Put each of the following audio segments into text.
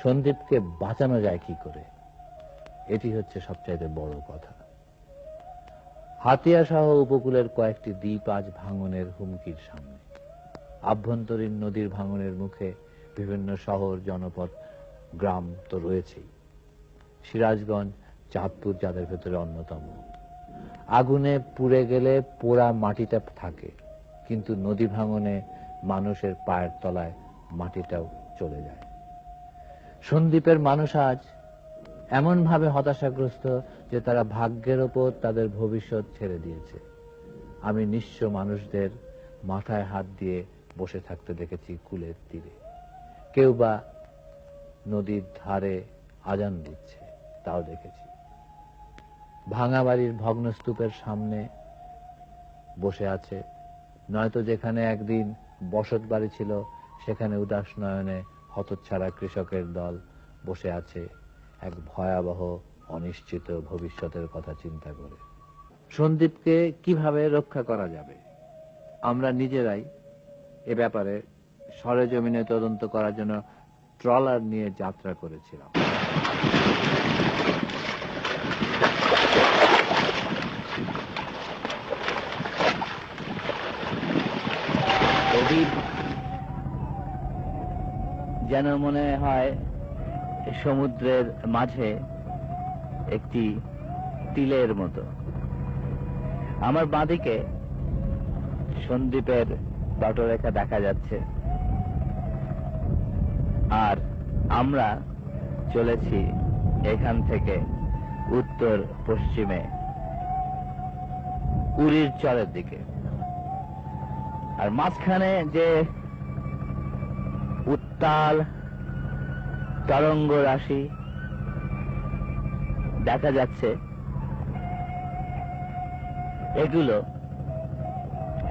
সন্দ্বীপকে বাঁচানো যায় কি করে, এটি হচ্ছে সবচাইতে বড় কথা। হাতিয়া সহ উপকূলের কয়েকটি দ্বীপ আজ ভাঙনের হুমকির সামনে। আভ্যন্তরীণ নদীর ভাঙনের মুখে বিভিন্ন শহর, জনপদ, গ্রাম তো রয়েছেই। সিরাজগঞ্জ, চাঁদপুর যাদের ভেতরে অন্যতম। আগুনে পুড়ে গেলে পোড়া মাটিটা থাকে, কিন্তু নদী ভাঙনে মানুষের পায়ের তলায় মাটিটাও চলে যায়। সন্দ্বীপের মানুষ আজ এমন ভাবে হতাশাগ্রস্ত যে তারা ভাগ্যের ওপর তাদের ভবিষ্যৎ ছেড়ে দিয়েছে। আমি নিঃস্ব মানুষদের মাথায় হাত দিয়ে বসে থাকতে দেখেছি কুলের তীরে। কেউ বা নদীর ধারে আজান দিচ্ছে, তাও দেখেছি। ভাঙা বাড়ির ভগ্নস্তূপের সামনে বসে আছে, নয়তো যেখানে একদিন বসত বাড়ি ছিল সেখানে উদাস নয়নে হতচ্ছাড়া কৃষকের দল বসে আছে এক ভয়াবহ অনিশ্চিত ভবিষ্যতের কথা চিন্তা করে। সন্দ্বীপকে কিভাবে রক্ষা করা যাবে, আমরা নিজেরাই এ ব্যাপারে সরেজমিনে তদন্ত করার জন্য ট্রলার নিয়ে যাত্রা করেছিলাম। যেন মনে হয় সমুদ্রের মাঝে একটি তীলের মতো। আমার বাঁদিকে সন্দ্বীপের তটরেখা দেখা যাচ্ছে, আর আমরা চলেছি এখান থেকে উত্তর পশ্চিমে উড়ির চরের দিকে। আর মাঝখানে যে উত্তাল তরঙ্গ রাশি দেখা যাচ্ছে, এগুলো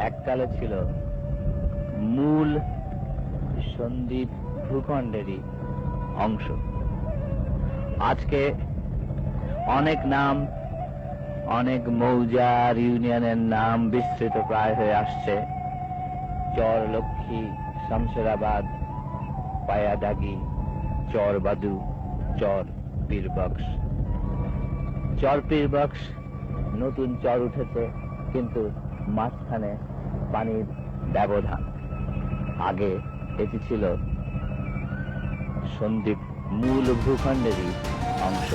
এককালে ছিল মূল সন্দ্বীপ ভূখণ্ডেরই অংশ। আজকে অনেক নাম, অনেক মৌজার, ইউনিয়নের নাম বিস্তৃত প্রায় হয়ে আসছে। চর লক্ষ্মী, শামশেরাবাদ, পায়াদাগি, চর বাদু, চর পীরবক্স। চর পীরবক্স নতুন চর উঠেছে, কিন্তু মাঝখানে পানির ব্যবধান। আগে এটি ছিল সন্দ্বীপ মূল ভূখণ্ডেরই অংশ।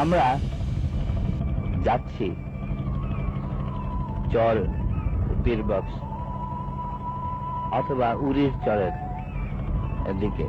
আমরা যাচ্ছি চর পীরবক্স অথবা উড়ির চরের দিকে।